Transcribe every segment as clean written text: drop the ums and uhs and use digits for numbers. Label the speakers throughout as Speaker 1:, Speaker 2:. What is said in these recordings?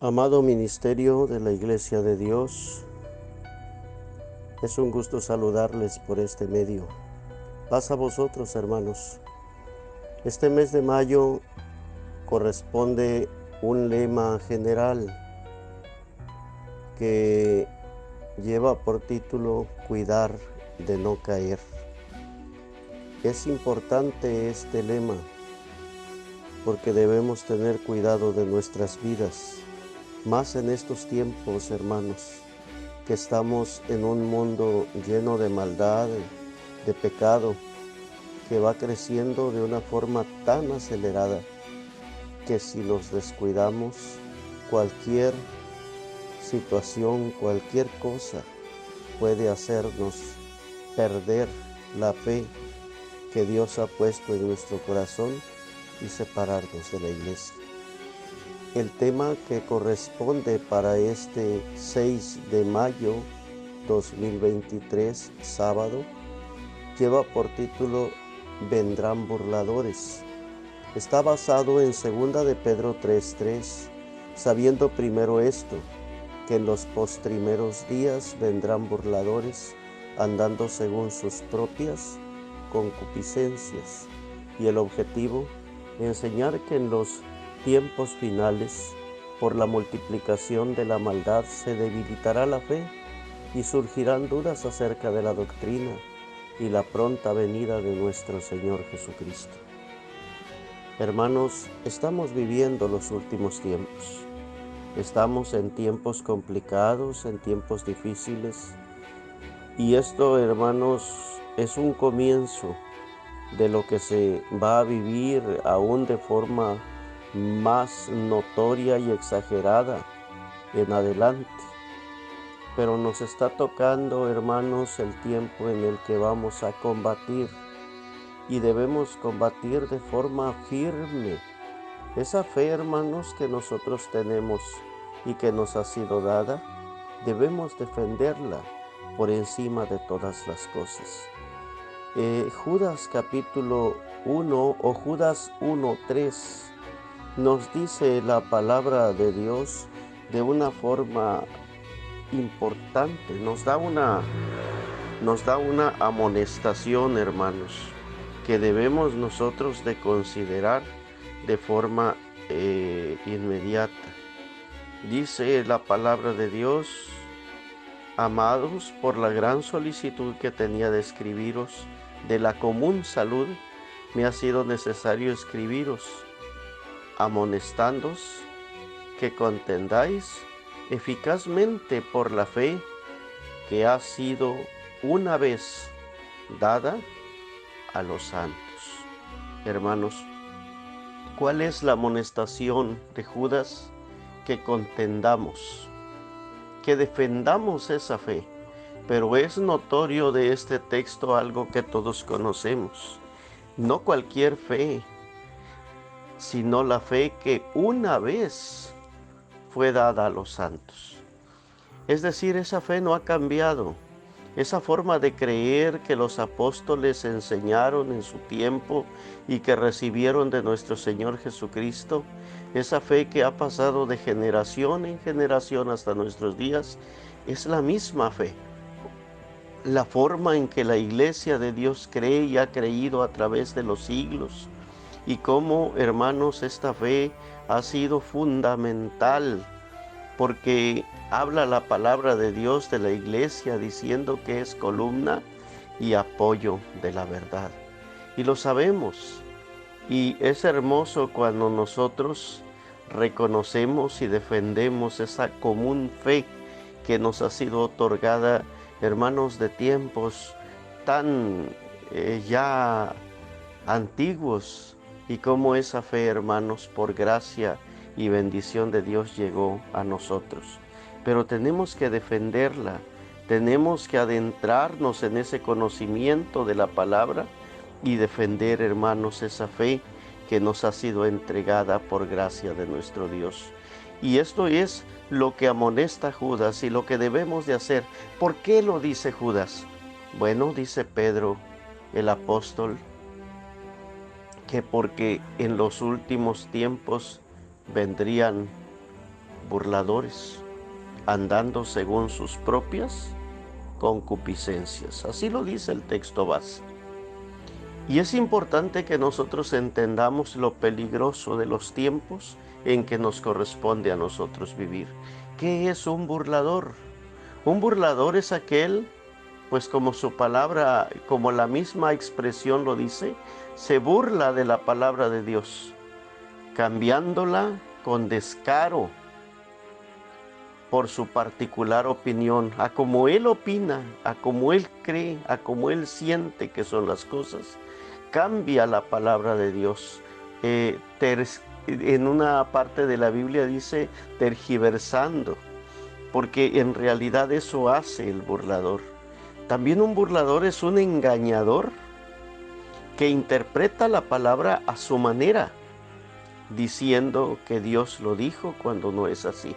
Speaker 1: Amado ministerio de la Iglesia de Dios, es un gusto saludarles por este medio. Paz a vosotros, hermanos. Este mes de mayo corresponde un lema general que lleva por título Cuidar de no caer. Es importante este lema porque debemos tener cuidado de nuestras vidas, más en estos tiempos, hermanos, que estamos en un mundo lleno de maldad, de pecado, que va creciendo de una forma tan acelerada que si nos descuidamos, cualquier situación, cualquier cosa puede hacernos perder la fe que Dios ha puesto en nuestro corazón y separarnos de la iglesia. El tema que corresponde para este 6 de mayo 2023, sábado, lleva por título Vendrán burladores. Está basado en 2 de Pedro 3:3, sabiendo primero esto, que en los postrimeros días vendrán burladores, andando según sus propias concupiscencias. Y el objetivo, enseñar que en los tiempos finales, por la multiplicación de la maldad, se debilitará la fe y surgirán dudas acerca de la doctrina y la pronta venida de nuestro Señor Jesucristo. Hermanos, estamos viviendo los últimos tiempos. Estamos en tiempos complicados, en tiempos difíciles. Y esto, hermanos, es un comienzo de lo que se va a vivir aún de forma más notoria y exagerada en adelante. Pero nos está tocando, hermanos, el tiempo en el que vamos a combatir y debemos combatir de forma firme. Esa fe, hermanos, que nosotros tenemos y que nos ha sido dada, debemos defenderla por encima de todas las cosas. Judas capítulo 1 o Judas 1:3 nos dice la palabra de Dios de una forma importante, nos da una amonestación, hermanos, que debemos nosotros de considerar de forma inmediata. Dice la palabra de Dios: amados, por la gran solicitud que tenía de escribiros de la común salud, me ha sido necesario escribiros, amonestándoos que contendáis eficazmente por la fe que ha sido una vez dada a los santos. Hermanos, ¿cuál es la amonestación de Judas? Que contendamos, que defendamos esa fe. Pero es notorio de este texto algo que todos conocemos. No cualquier fe, sino la fe que una vez fue dada a los santos. Es decir, esa fe no ha cambiado. Esa forma de creer que los apóstoles enseñaron en su tiempo y que recibieron de nuestro Señor Jesucristo, esa fe que ha pasado de generación en generación hasta nuestros días, es la misma fe. La forma en que la Iglesia de Dios cree y ha creído a través de los siglos, y cómo, hermanos, esta fe ha sido fundamental, porque habla la palabra de Dios de la Iglesia diciendo que es columna y apoyo de la verdad. Y lo sabemos. Y es hermoso cuando nosotros reconocemos y defendemos esa común fe que nos ha sido otorgada, hermanos, de tiempos tan ya antiguos, y cómo esa fe, hermanos, por gracia y bendición de Dios llegó a nosotros. Pero tenemos que defenderla, tenemos que adentrarnos en ese conocimiento de la palabra y defender, hermanos, esa fe que nos ha sido entregada por gracia de nuestro Dios. Y esto es lo que amonesta Judas y lo que debemos de hacer. ¿Por qué lo dice Judas? Bueno, dice Pedro, el apóstol, que porque en los últimos tiempos vendrían burladores, andando según sus propias concupiscencias. Así lo dice el texto base. Y es importante que nosotros entendamos lo peligroso de los tiempos en que nos corresponde a nosotros vivir. ¿Qué es un burlador? Un burlador es aquel, pues como su palabra, como la misma expresión lo dice, se burla de la palabra de Dios, cambiándola con descaro por su particular opinión, a como él opina, a como él cree, a como él siente que son las cosas. Cambia la palabra de Dios. En una parte de la Biblia dice tergiversando, porque en realidad eso hace el burlador. También un burlador es un engañador que interpreta la palabra a su manera, diciendo que Dios lo dijo cuando no es así.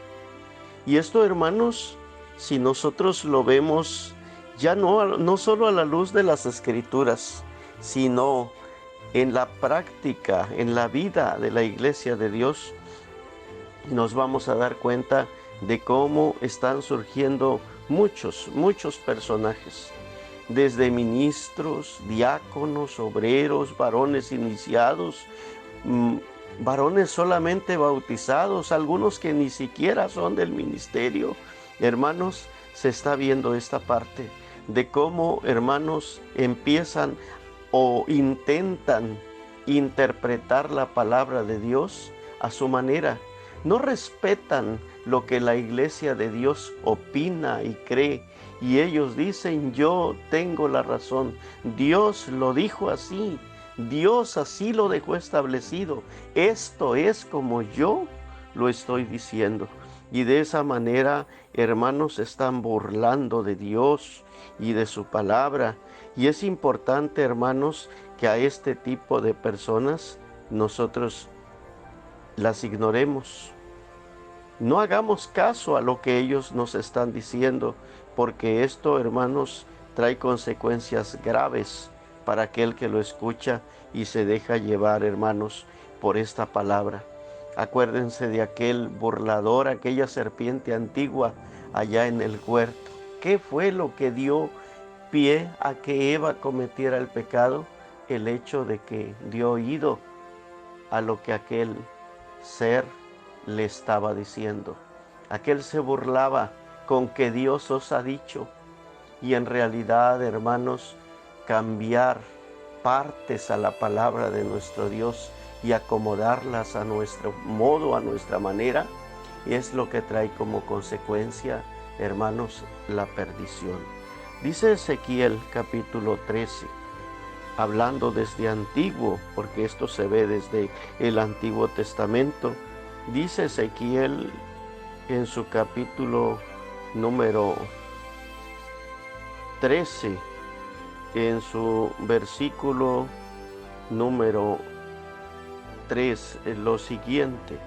Speaker 1: Y esto, hermanos, si nosotros lo vemos ya no solo a la luz de las Escrituras, sino en la práctica, en la vida de la Iglesia de Dios, nos vamos a dar cuenta de cómo están surgiendo muchos personajes, desde ministros, diáconos, obreros, varones iniciados, varones solamente bautizados, algunos que ni siquiera son del ministerio. Hermanos, se está viendo esta parte de cómo, hermanos, empiezan o intentan interpretar la palabra de Dios a su manera. No respetan lo que la Iglesia de Dios opina y cree, y ellos dicen: yo tengo la razón, Dios lo dijo así, Dios así lo dejó establecido, esto es como yo lo estoy diciendo. Y de esa manera, hermanos, se están burlando de Dios y de su palabra. Y es importante, hermanos, que a este tipo de personas nosotros las ignoremos. No hagamos caso a lo que ellos nos están diciendo, porque esto, hermanos, trae consecuencias graves para aquel que lo escucha y se deja llevar, hermanos, por esta palabra. Acuérdense de aquel burlador, aquella serpiente antigua allá en el huerto. ¿Qué fue lo que dio pie a que Eva cometiera el pecado? El hecho de que dio oído a lo que aquel ser le estaba diciendo. Aquel se burlaba con que Dios os ha dicho. Y en realidad, hermanos, cambiar partes a la palabra de nuestro Dios y acomodarlas a nuestro modo, a nuestra manera, es lo que trae como consecuencia, hermanos, la perdición. Dice Ezequiel capítulo 13, hablando desde antiguo, porque esto se ve desde el Antiguo Testamento. Dice Ezequiel en su capítulo número 13, en su versículo número 3, lo siguiente: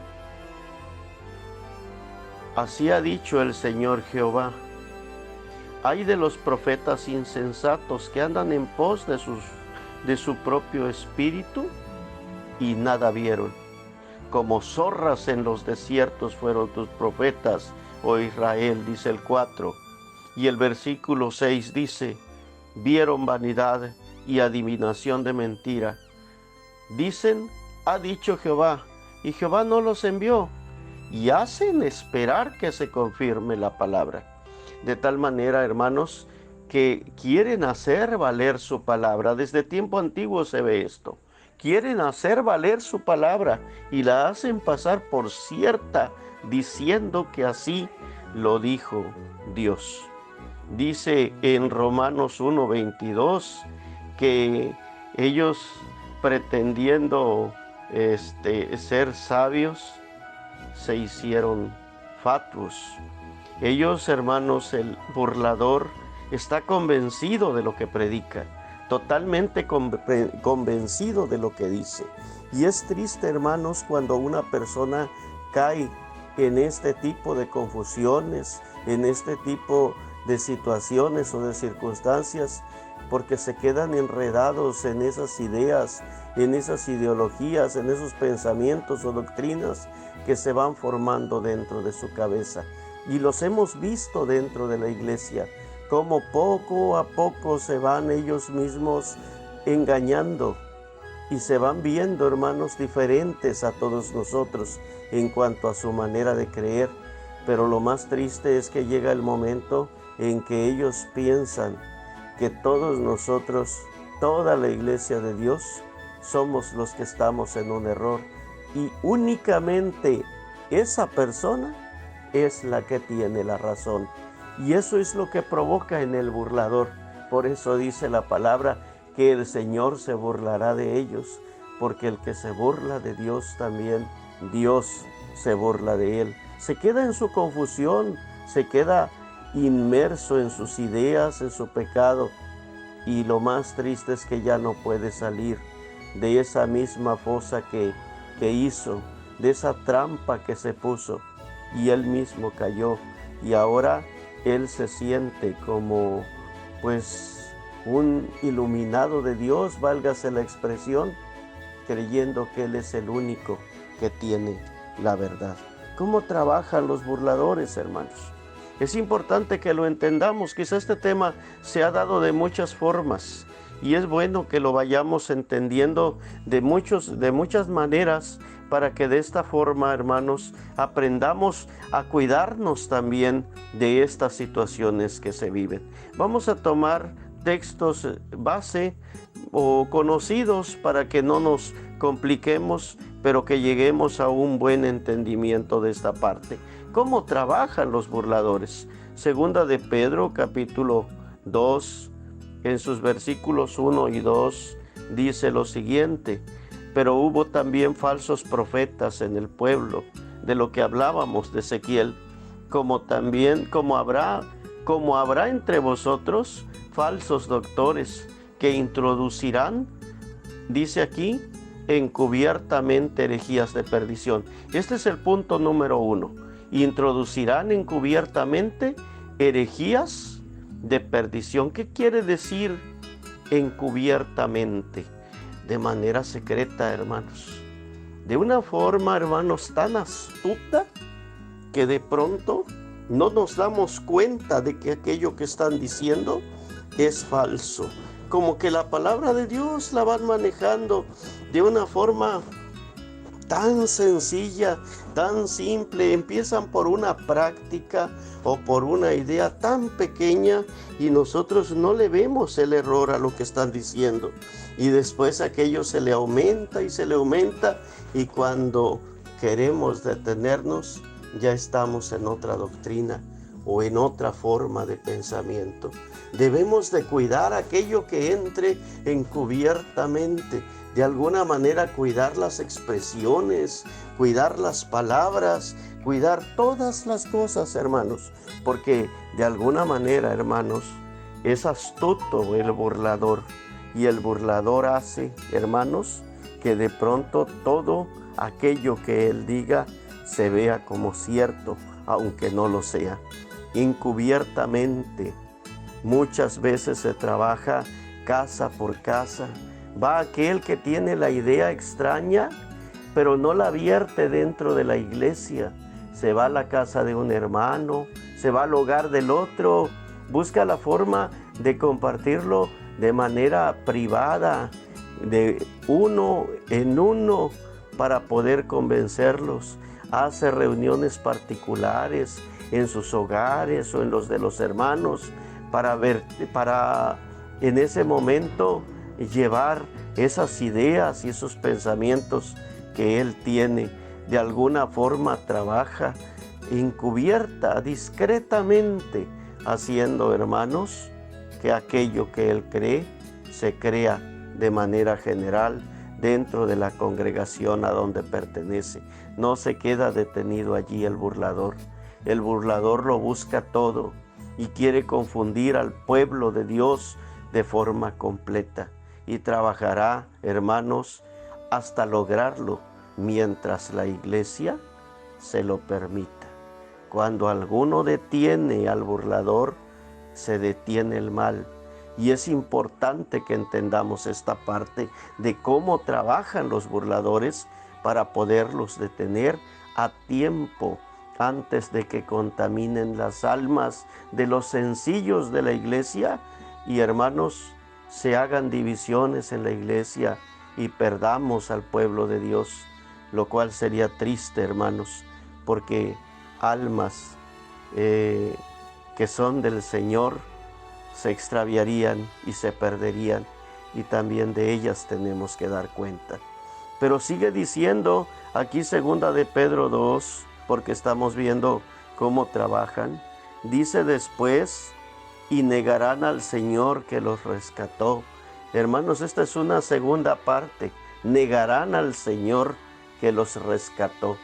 Speaker 1: así ha dicho el Señor Jehová: ay de los profetas insensatos que andan en pos de su propio espíritu y nada vieron. Como zorras en los desiertos fueron tus profetas, oh Israel, dice el 4. Y el versículo 6 dice: vieron vanidad y adivinación de mentira. Dicen: ha dicho Jehová, y Jehová no los envió. Y hacen esperar que se confirme la palabra. De tal manera, hermanos, que quieren hacer valer su palabra. Desde tiempo antiguo se ve esto. Quieren hacer valer su palabra y la hacen pasar por cierta, diciendo que así lo dijo Dios. Dice en Romanos 1:22 que ellos, pretendiendo ser sabios, se hicieron fatuos. Ellos, hermanos, el burlador está convencido de lo que predica, totalmente convencido de lo que dice. Y es triste, hermanos, cuando una persona cae en este tipo de confusiones, en este tipo de situaciones o de circunstancias, porque se quedan enredados en esas ideas, en esas ideologías, en esos pensamientos o doctrinas que se van formando dentro de su cabeza. Y los hemos visto dentro de la iglesia, cómo poco a poco se van ellos mismos engañando y se van viendo, hermanos, diferentes a todos nosotros en cuanto a su manera de creer. Pero lo más triste es que llega el momento en que ellos piensan que todos nosotros, toda la iglesia de Dios, somos los que estamos en un error y únicamente esa persona es la que tiene la razón. Y eso es lo que provoca en el burlador. Por eso dice la palabra que el Señor se burlará de ellos, porque el que se burla de Dios también, Dios se burla de él. Se queda en su confusión, se queda inmerso en sus ideas, en su pecado. Y lo más triste es que ya no puede salir de esa misma fosa que hizo, de esa trampa que se puso. Y él mismo cayó. Y ahora él se siente como, pues, un iluminado de Dios, válgase la expresión, creyendo que él es el único que tiene la verdad. ¿Cómo trabajan los burladores, hermanos? Es importante que lo entendamos. Quizá este tema se ha dado de muchas formas y es bueno que lo vayamos entendiendo de muchas maneras, para que de esta forma, hermanos, aprendamos a cuidarnos también de estas situaciones que se viven. Vamos a tomar textos base o conocidos para que no nos compliquemos, pero que lleguemos a un buen entendimiento de esta parte. ¿Cómo trabajan los burladores? Segunda de Pedro, capítulo 2, en sus versículos 1 y 2, dice lo siguiente: pero hubo también falsos profetas en el pueblo, de lo que hablábamos de Ezequiel, como habrá entre vosotros falsos doctores que introducirán, dice aquí, encubiertamente herejías de perdición. Este es el punto número 1. Introducirán encubiertamente herejías de perdición. ¿Qué quiere decir encubiertamente? De manera secreta, hermanos. De una forma, hermanos, tan astuta que de pronto no nos damos cuenta de que aquello que están diciendo es falso. Como que la palabra de Dios la van manejando de una forma tan sencilla, tan simple. Empiezan por una práctica o por una idea tan pequeña y nosotros no le vemos el error a lo que están diciendo. Y después aquello se le aumenta y se le aumenta, y cuando queremos detenernos ya estamos en otra doctrina o en otra forma de pensamiento. Debemos de cuidar aquello que entre encubiertamente. De alguna manera cuidar las expresiones, cuidar las palabras, cuidar todas las cosas, hermanos. Porque de alguna manera, hermanos, es astuto el burlador. Y el burlador hace, hermanos, que de pronto todo aquello que él diga se vea como cierto, aunque no lo sea. Encubiertamente, muchas veces se trabaja casa por casa. Va aquel que tiene la idea extraña, pero no la vierte dentro de la iglesia. Se va a la casa de un hermano, se va al hogar del otro, busca la forma de compartirlo de manera privada, de uno en uno, para poder convencerlos. Hace reuniones particulares en sus hogares o en los de los hermanos para en ese momento llevar esas ideas y esos pensamientos que él tiene. De alguna forma trabaja encubierta, discretamente, haciendo, hermanos, que aquello que él cree se crea de manera general dentro de la congregación a donde pertenece. No se queda detenido allí el burlador. El burlador lo busca todo y quiere confundir al pueblo de Dios de forma completa, y trabajará, hermanos, hasta lograrlo mientras la iglesia se lo permita. Cuando alguno detiene al burlador, se detiene el mal. Y es importante que entendamos esta parte de cómo trabajan los burladores para poderlos detener a tiempo, antes de que contaminen las almas de los sencillos de la iglesia y, hermanos, se hagan divisiones en la iglesia y perdamos al pueblo de Dios, lo cual sería triste, hermanos, porque almas que son del Señor se extraviarían y se perderían, y también de ellas tenemos que dar cuenta. Pero sigue diciendo aquí segunda de Pedro 2, porque estamos viendo cómo trabajan. Dice después, y negarán al Señor que los rescató. Hermanos, esta es una segunda parte. Negarán al Señor que los rescató.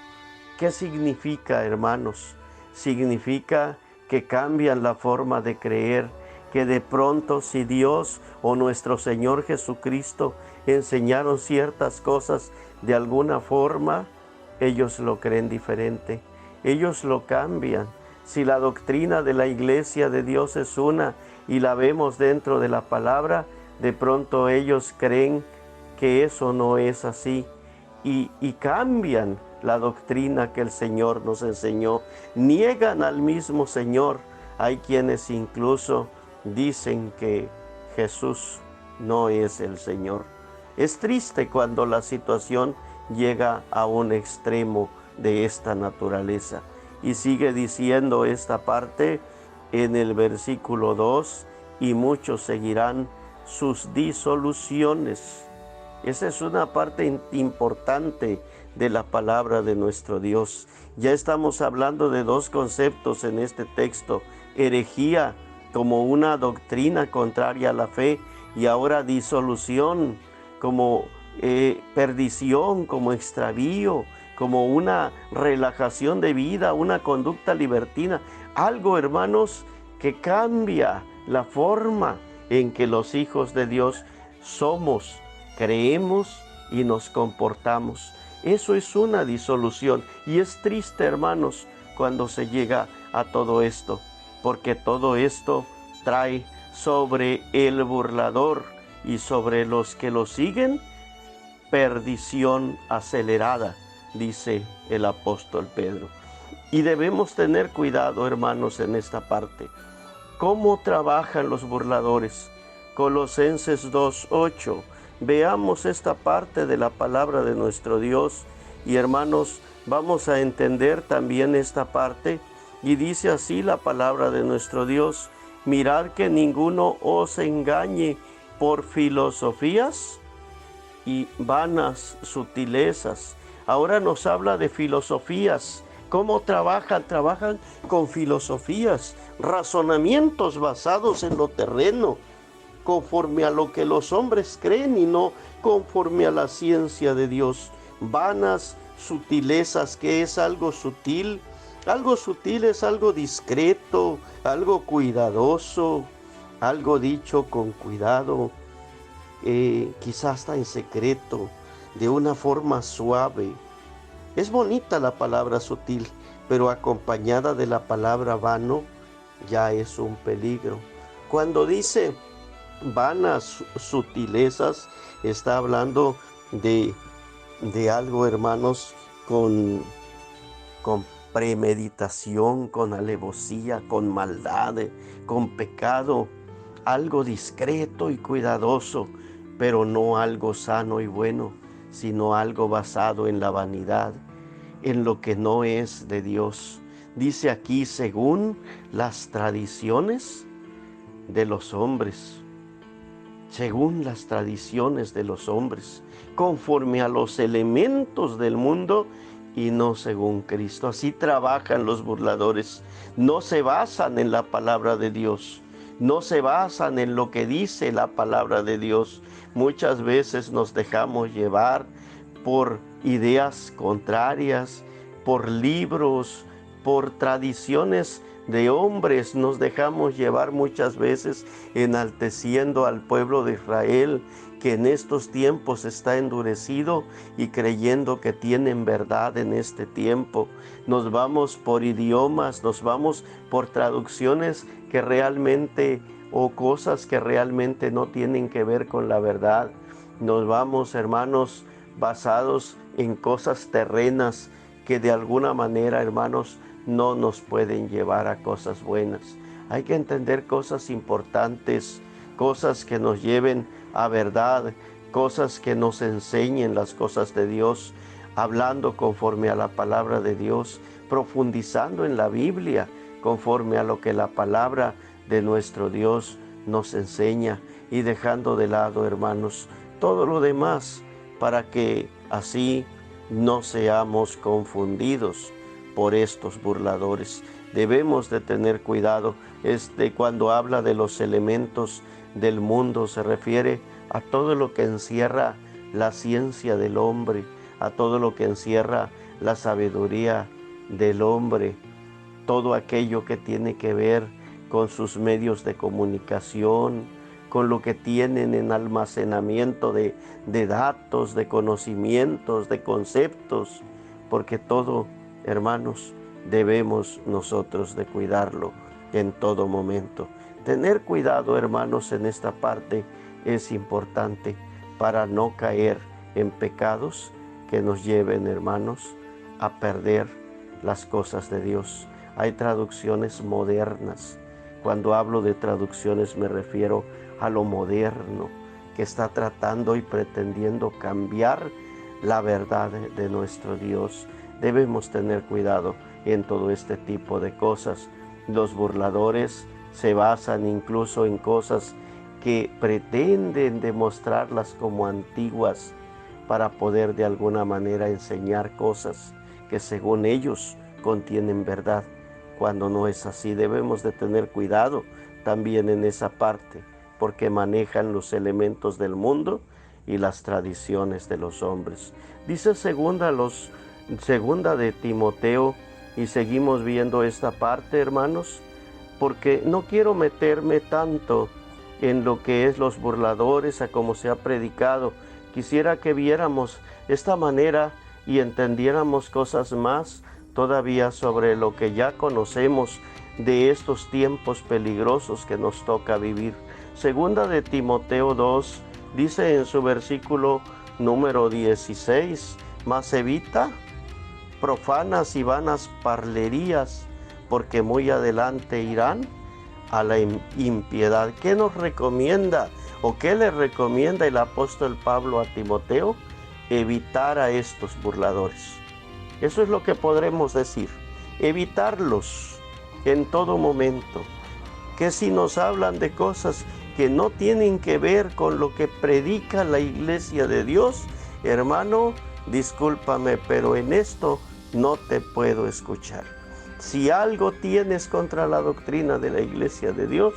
Speaker 1: ¿Qué significa, hermanos? Significa que cambian la forma de creer, que de pronto si Dios o nuestro Señor Jesucristo enseñaron ciertas cosas de alguna forma, ellos lo creen diferente, ellos lo cambian. Si la doctrina de la iglesia de Dios es una y la vemos dentro de la palabra, de pronto ellos creen que eso no es así y cambian la doctrina que el Señor nos enseñó, niegan al mismo Señor. Hay quienes incluso dicen que Jesús no es el Señor. Es triste cuando la situación llega a un extremo de esta naturaleza. Y sigue diciendo esta parte en el versículo 2, y muchos seguirán sus disoluciones. Esa es una parte importante de la palabra de nuestro Dios. Ya estamos hablando de dos conceptos en este texto: herejía como una doctrina contraria a la fe, y ahora disolución como perdición, como extravío, como una relajación de vida, una conducta libertina. Algo, hermanos, que cambia la forma en que los hijos de Dios somos, creemos y nos comportamos. Eso es una disolución, y es triste, hermanos, cuando se llega a todo esto, porque todo esto trae sobre el burlador y sobre los que lo siguen perdición acelerada, dice el apóstol Pedro. Y debemos tener cuidado, hermanos, en esta parte. ¿Cómo trabajan los burladores? Colosenses 2:8. Veamos esta parte de la palabra de nuestro Dios y, hermanos, vamos a entender también esta parte. Y dice así la palabra de nuestro Dios: mirad que ninguno os engañe por filosofías y vanas sutilezas. Ahora nos habla de filosofías. ¿Cómo trabajan? Trabajan con filosofías, razonamientos basados en lo terreno, conforme a lo que los hombres creen y no conforme a la ciencia de Dios. Vanas sutilezas. ¿Qué es algo sutil? Algo sutil es algo discreto, algo cuidadoso, algo dicho con cuidado, quizás hasta en secreto, de una forma suave. Es bonita la palabra sutil, pero acompañada de la palabra vano ya es un peligro. Cuando dice vanas sutilezas, está hablando de algo, hermanos, con premeditación, con alevosía, con maldad, con pecado, algo discreto y cuidadoso, pero no algo sano y bueno, sino algo basado en la vanidad, en lo que no es de Dios. Dice aquí, según las tradiciones de los hombres, según las tradiciones de los hombres, conforme a los elementos del mundo y no según Cristo. Así trabajan los burladores. No se basan en la palabra de Dios, no se basan en lo que dice la palabra de Dios. Muchas veces nos dejamos llevar por ideas contrarias, por libros, por tradiciones de hombres. Nos dejamos llevar muchas veces enalteciendo al pueblo de Israel, que en estos tiempos está endurecido, y creyendo que tienen verdad en este tiempo. Nos vamos por idiomas, nos vamos por traducciones que realmente, o cosas que realmente no tienen que ver con la verdad. Nos vamos, hermanos, basados en cosas terrenas que de alguna manera, hermanos, no nos pueden llevar a cosas buenas. Hay que entender cosas importantes, cosas que nos lleven a verdad, cosas que nos enseñen las cosas de Dios, hablando conforme a la palabra de Dios, profundizando en la Biblia conforme a lo que la palabra de nuestro Dios nos enseña, y dejando de lado, hermanos, todo lo demás, para que así no seamos confundidos por estos burladores. Debemos de tener cuidado. Cuando habla de los elementos del mundo, se refiere a todo lo que encierra la ciencia del hombre, a todo lo que encierra la sabiduría del hombre, todo aquello que tiene que ver con sus medios de comunicación, con lo que tienen en almacenamiento de datos, de conocimientos, de conceptos, porque todo, hermanos, debemos nosotros de cuidarlo en todo momento. Tener cuidado, hermanos, en esta parte es importante para no caer en pecados que nos lleven, hermanos, a perder las cosas de Dios. Hay traducciones modernas. Cuando hablo de traducciones me refiero a lo moderno, que está tratando y pretendiendo cambiar la verdad de nuestro Dios. Debemos tener cuidado en todo este tipo de cosas. Los burladores se basan incluso en cosas que pretenden demostrarlas como antiguas para poder de alguna manera enseñar cosas que según ellos contienen verdad, cuando no es así. Debemos de tener cuidado también en esa parte, porque manejan los elementos del mundo y las tradiciones de los hombres. Dice segunda de Timoteo, y seguimos viendo esta parte, hermanos, porque no quiero meterme tanto en lo que es los burladores, a como se ha predicado. Quisiera que viéramos esta manera y entendiéramos cosas más todavía sobre lo que ya conocemos de estos tiempos peligrosos que nos toca vivir. Segunda de Timoteo 2 dice en su versículo número 16, mas evita profanas y vanas parlerías, porque muy adelante irán a la impiedad. ¿Qué nos recomienda o qué le recomienda el apóstol Pablo a Timoteo? Evitar a estos burladores. Eso es lo que podremos decir, evitarlos en todo momento. Que si nos hablan de cosas que no tienen que ver con lo que predica la iglesia de Dios, hermano, discúlpame, pero en esto no te puedo escuchar. Si algo tienes contra la doctrina de la iglesia de Dios,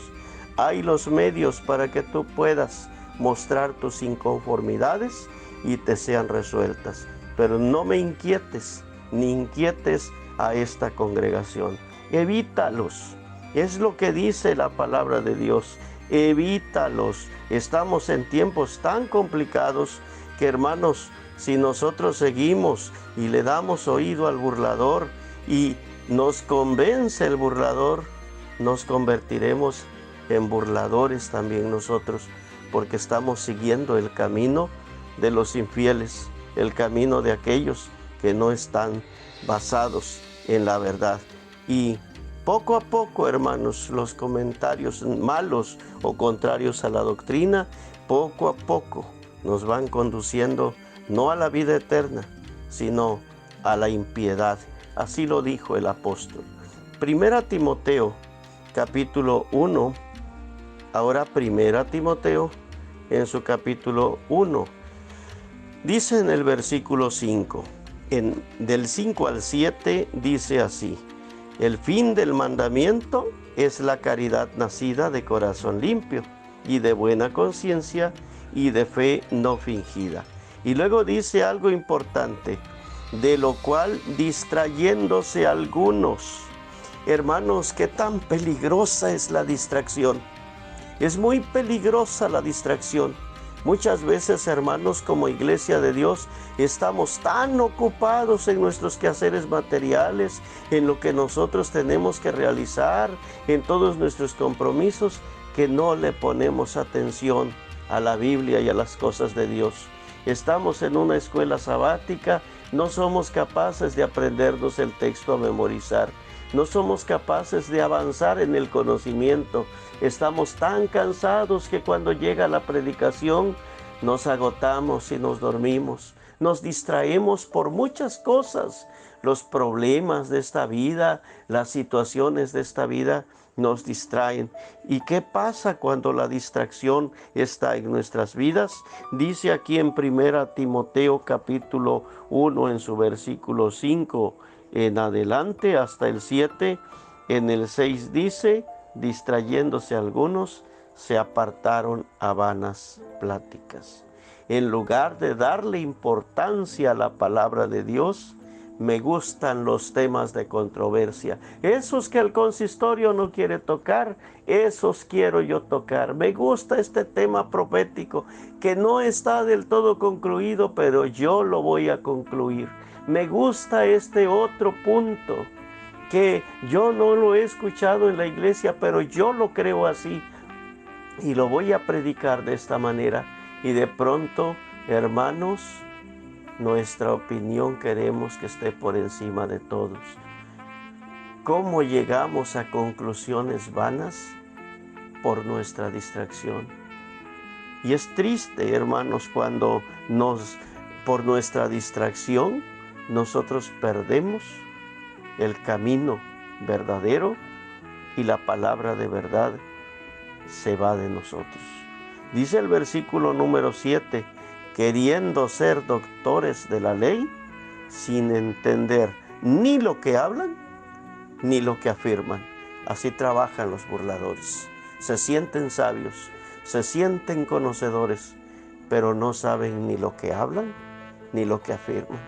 Speaker 1: hay los medios para que tú puedas mostrar tus inconformidades y te sean resueltas. Pero no me inquietes, ni inquietes a esta congregación. Evítalos. Es lo que dice la palabra de Dios. Evítalos. Estamos en tiempos tan complicados que, hermanos, si nosotros seguimos y le damos oído al burlador y nos convence el burlador, nos convertiremos en burladores también nosotros, porque estamos siguiendo el camino de los infieles, el camino de aquellos que no están basados en la verdad. Y poco a poco, hermanos, los comentarios malos o contrarios a la doctrina, poco a poco nos van conduciendo no a la vida eterna, sino a la impiedad. Así lo dijo el apóstol. Primera Timoteo, capítulo 1, ahora Primera Timoteo, en su capítulo 1, dice en el versículo 5, del 5 al 7, dice así: el fin del mandamiento es la caridad nacida de corazón limpio y de buena conciencia y de fe no fingida. Y luego dice algo importante, de lo cual distrayéndose algunos. Hermanos, qué tan peligrosa es la distracción. Es muy peligrosa la distracción. Muchas veces, hermanos, como iglesia de Dios, estamos tan ocupados en nuestros quehaceres materiales, en lo que nosotros tenemos que realizar, en todos nuestros compromisos, que no le ponemos atención a la Biblia y a las cosas de Dios. Estamos en una escuela sabática No somos capaces de aprendernos el texto a memorizar. No somos capaces de avanzar en el conocimiento. Estamos tan cansados que cuando llega la predicación nos agotamos y nos dormimos. Nos distraemos por muchas cosas. Los problemas de esta vida, las situaciones de esta vida nos distraen. ¿Y qué pasa cuando la distracción está en nuestras vidas? Dice aquí en 1 Timoteo capítulo 1 en su versículo 5 en adelante hasta el 7. En el 6 dice: distrayéndose algunos, se apartaron a vanas pláticas. En lugar de darle importancia a la palabra de Dios, me gustan los temas de controversia. Esos que el consistorio no quiere tocar, esos quiero yo tocar. Me gusta este tema profético que no está del todo concluido, pero yo lo voy a concluir. Me gusta este otro punto que yo no lo he escuchado en la iglesia, pero yo lo creo así y lo voy a predicar de esta manera. Y de pronto, hermanos, nuestra opinión queremos que esté por encima de todos. ¿Cómo llegamos a conclusiones vanas? Por nuestra distracción. Y es triste, hermanos, cuando por nuestra distracción, nosotros perdemos el camino verdadero y la palabra de verdad se va de nosotros. Dice el versículo número 7, queriendo ser doctores de la ley, sin entender ni lo que hablan, ni lo que afirman. Así trabajan los burladores. Se sienten sabios, se sienten conocedores, pero no saben ni lo que hablan, ni lo que afirman.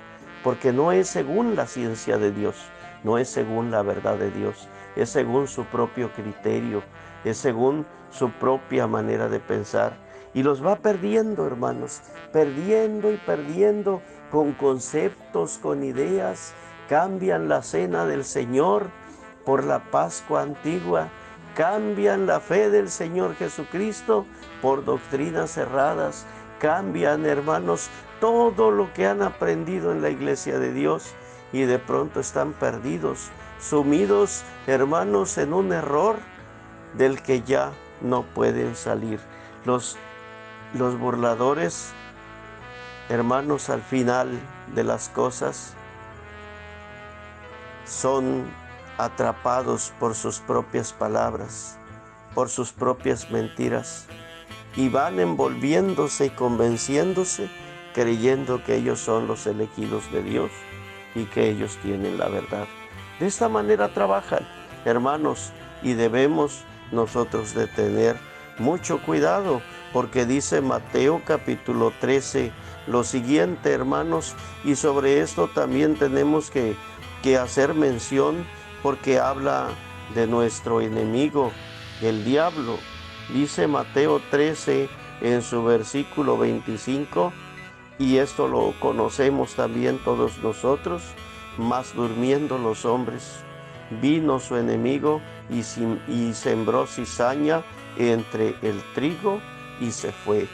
Speaker 1: Porque no es según la ciencia de Dios, no es según la verdad de Dios, es según su propio criterio, es según su propia manera de pensar. Y los va perdiendo, hermanos, perdiendo y perdiendo con conceptos, con ideas. Cambian la cena del Señor por la Pascua antigua. Cambian la fe del Señor Jesucristo por doctrinas cerradas. Cambian, hermanos, todo lo que han aprendido en la iglesia de Dios y de pronto están perdidos, sumidos, hermanos, en un error del que ya no pueden salir. Los burladores, hermanos, al final de las cosas son atrapados por sus propias palabras, por sus propias mentiras, y van envolviéndose y convenciéndose, creyendo que ellos son los elegidos de Dios y que ellos tienen la verdad. De esta manera trabajan, hermanos, y debemos nosotros de tener mucho cuidado, porque dice Mateo capítulo 13 lo siguiente, hermanos, y sobre esto también tenemos que hacer mención, porque habla de nuestro enemigo, el diablo. Dice Mateo 13 en su versículo 25, y esto lo conocemos también todos nosotros: mas durmiendo los hombres, vino su enemigo y sembró cizaña entre el trigo y se fue.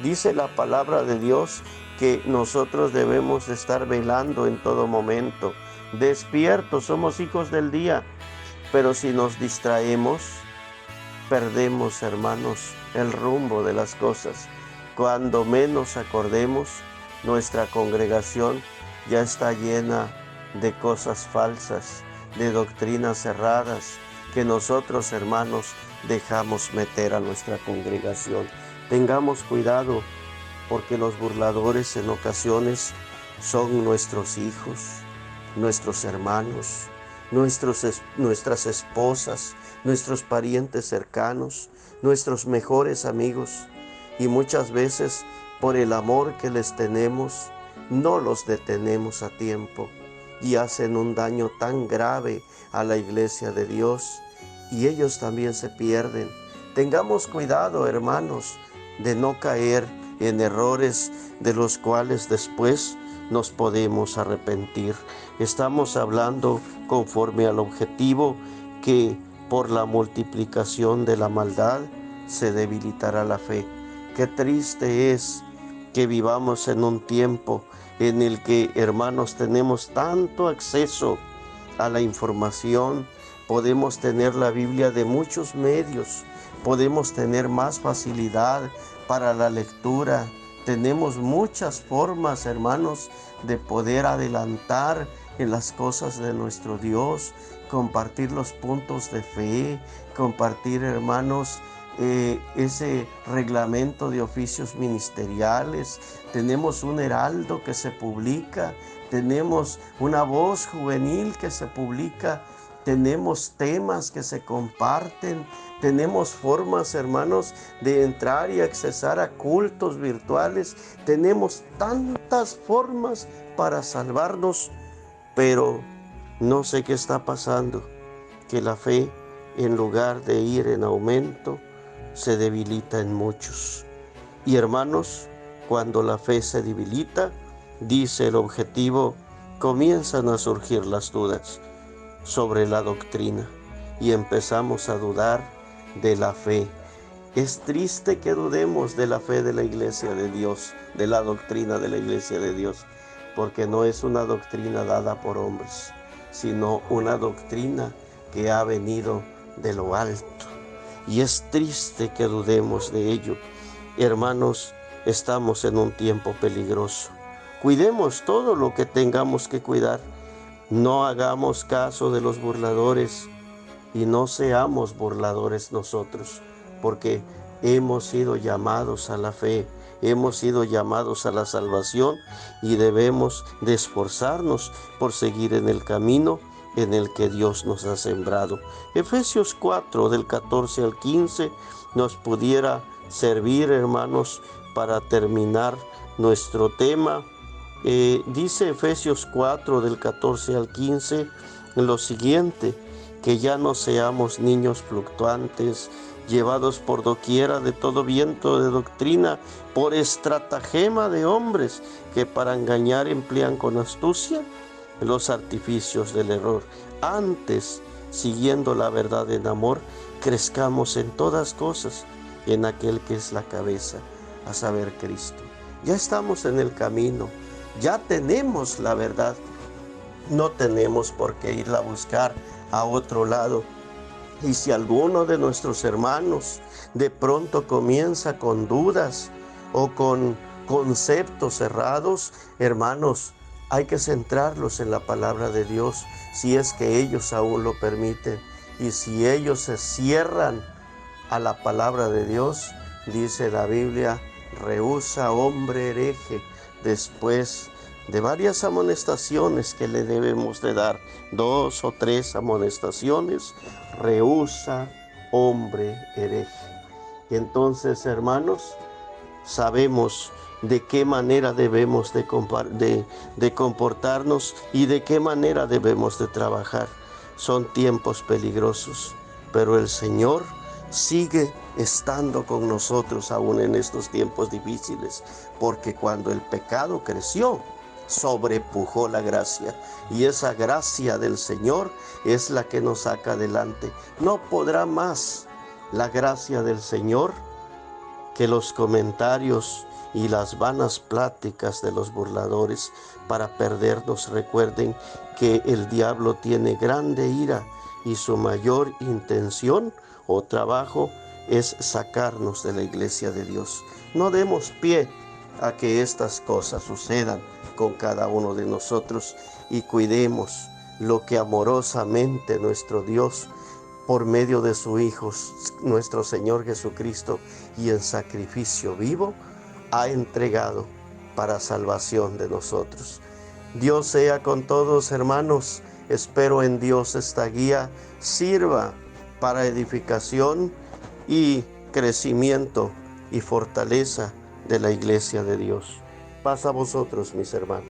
Speaker 1: Dice la palabra de Dios que nosotros debemos de estar velando en todo momento, despiertos. Somos hijos del día, pero si nos distraemos, perdemos, hermanos, el rumbo de las cosas. Cuando menos acordemos, nuestra congregación ya está llena de cosas falsas, de doctrinas cerradas, que nosotros, hermanos, dejamos meter a nuestra congregación. Tengamos cuidado, porque los burladores en ocasiones son nuestros hijos, nuestros hermanos, nuestras esposas, nuestros parientes cercanos, nuestros mejores amigos. Y muchas veces, por el amor que les tenemos, no los detenemos a tiempo y hacen un daño tan grave a la iglesia de Dios, y ellos también se pierden. Tengamos cuidado, hermanos, de no caer en errores de los cuales después nos podemos arrepentir. Estamos hablando conforme al objetivo, que por la multiplicación de la maldad se debilitará la fe. Qué triste es que vivamos en un tiempo en el que, hermanos, tenemos tanto acceso a la información, podemos tener la Biblia de muchos medios, podemos tener más facilidad para la lectura, tenemos muchas formas, hermanos, de poder adelantar en las cosas de nuestro Dios, compartir los puntos de fe, compartir, hermanos, ese reglamento de oficios ministeriales. Tenemos un heraldo que se publica, tenemos una voz juvenil que se publica, tenemos temas que se comparten, tenemos formas, hermanos, de entrar y accesar a cultos virtuales. Tenemos tantas formas para salvarnos, pero no sé qué está pasando, que la fe, en lugar de ir en aumento, se debilita en muchos. Y hermanos, cuando la fe se debilita, dice el objetivo, comienzan a surgir las dudas sobre la doctrina y empezamos a dudar de la fe. Es triste que dudemos de la fe de la Iglesia de Dios, de la doctrina de la Iglesia de Dios, porque no es una doctrina dada por hombres, sino una doctrina que ha venido de lo alto. Y es triste que dudemos de ello. Hermanos, estamos en un tiempo peligroso. Cuidemos todo lo que tengamos que cuidar. No hagamos caso de los burladores y no seamos burladores nosotros, porque hemos sido llamados a la fe, hemos sido llamados a la salvación y debemos de esforzarnos por seguir en el camino en el que Dios nos ha sembrado. Efesios 4, del 14 al 15, nos pudiera servir, hermanos, para terminar nuestro tema. Dice Efesios 4, del 14 al 15, lo siguiente: que ya no seamos niños fluctuantes, llevados por doquiera de todo viento de doctrina, por estratagema de hombres que para engañar emplean con astucia los artificios del error. Antes, siguiendo la verdad en amor, crezcamos en todas cosas en aquel que es la cabeza, a saber, Cristo. Ya estamos en el camino, ya tenemos la verdad, no tenemos por qué irla a buscar a otro lado. Y si alguno de nuestros hermanos de pronto comienza con dudas o con conceptos cerrados, hermanos, hay que centrarlos en la palabra de Dios, si es que ellos aún lo permiten. Y si ellos se cierran a la palabra de Dios, dice la Biblia, rehúsa hombre hereje, después de varias amonestaciones que le debemos de dar, 2 o 3 amonestaciones, rehúsa hombre hereje. Y entonces, hermanos, sabemos de qué manera debemos de comportarnos y de qué manera debemos de trabajar. Son tiempos peligrosos, pero el Señor sigue estando con nosotros aún en estos tiempos difíciles, porque cuando el pecado creció, sobrepujó la gracia, y esa gracia del Señor es la que nos saca adelante. No podrá más la gracia del Señor que los comentarios y las vanas pláticas de los burladores para perdernos. Recuerden que el diablo tiene grande ira y su mayor intención o trabajo es sacarnos de la iglesia de Dios. No demos pie a que estas cosas sucedan con cada uno de nosotros y cuidemos lo que amorosamente nuestro Dios, por medio de su Hijo, nuestro Señor Jesucristo, y en sacrificio vivo, ha entregado para salvación de nosotros. Dios sea con todos, hermanos. Espero en Dios esta guía sirva para edificación y crecimiento y fortaleza de la iglesia de Dios. Paz a vosotros, mis hermanos.